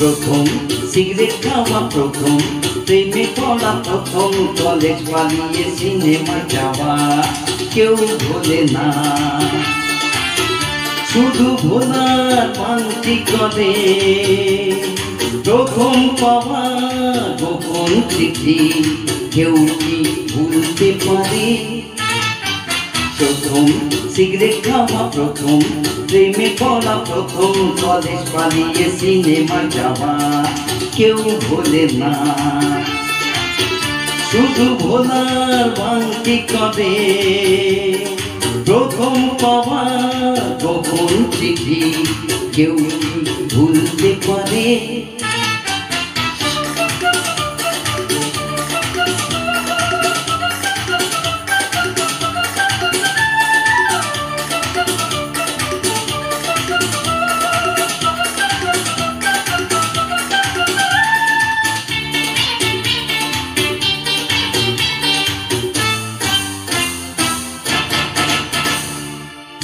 প্রথম সিগারেট খাওয়া, প্রথম প্রেমে পড়া, প্রথম কলেজ পালিয়ে সিনেমা যাওয়া কেউ ভোলে না, শুধু ভোলার মানটি করে প্রথম পাওয়া গোপন চিঠি কেউ কি ভুলতে পারে? প্রথম সিগারেট খাওয়া, প্রথম প্রেমে পড়া, প্রথম কলেজ পালিয়ে সিনেমা যাওয়া কেউ ভোলে না, শুধু ভোলার মানটি করে প্রথম পাওয়া গোপন চিঠি কেউ কি ভুলতে পারে?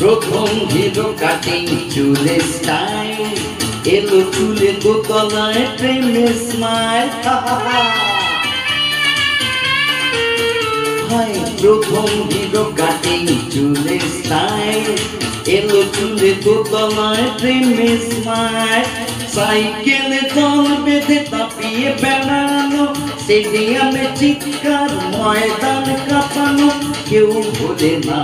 প্রথম হিরো কাটিং চুলের স্টাইল, এলো চুলে দোতলায় প্রেমের স্মাইল। প্রথম হিরো কাটিং চুলের স্টাইল, এলো চুলে দোতলায় প্রেমের স্মাইল। সাইকেলে দল বেঁধে তাপিয়ে বেড়ানো, স্টেডিয়ামে চিৎকার, ময়দান কাঁপানো কেউ ভোলে না,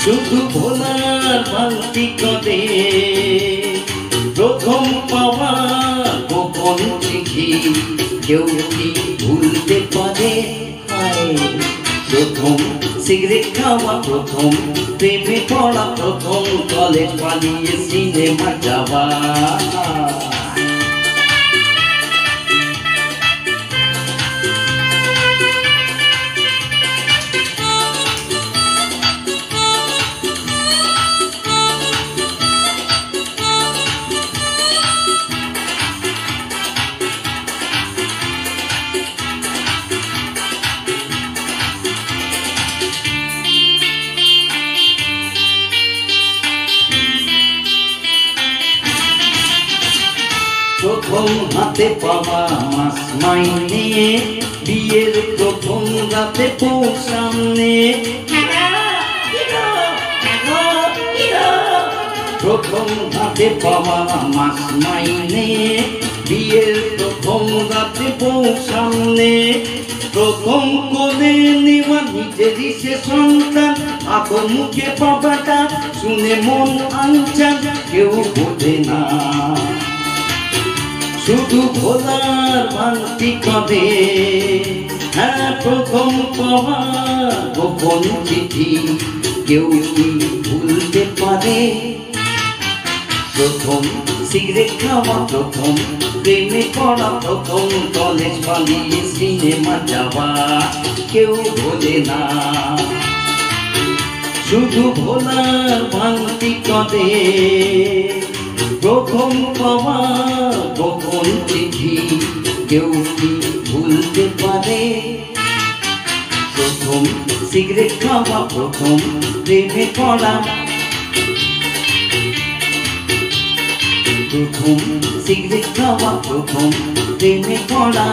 শুধু ভোলার মানটি করে প্রথম পাওয়া গোপন চিঠি কেউ কি ভুলতে পারে? প্রথম সিগারেট খাওয়া, প্রথম প্রেমে পড়া, প্রথম কলেজ পালিয়ে সিনেমা যাওয়া। প্রথম হাতে পাওয়া মাস মাইনে, বিয়ের প্রথম রাতে পৌঁছানে। প্রথম হাতে পাওয়া মাস মাইনে, বিয়ের প্রথম রাতে পৌঁছানে। প্রথম কোলে নেওয়া নিজেরই সে সন্তান, আদর মুখে পাবাটা শুনে মন আনচান কেউ বোঝে না, শুধু ভোলার মানটি করে প্রথম পাওয়া গোপন চিঠি কেউ কি ভুলতে পারে? প্রথম সিগারেট খাওয়া, প্রথম প্রেমে পড়া, প্রথম কলেজ পালিয়ে সিনেমা যাওয়া কেউ ভোলে না, শুধু ভোলার মানটি করে প্রথম পাওয়া গোপন চিঠি কেউ কি ভুলতে পারে? প্রথম সিগারেট খাওয়া, প্রথম প্রেমে পড়া, প্রথম সিগারেট খাওয়া, প্রথম প্রেমে পড়া।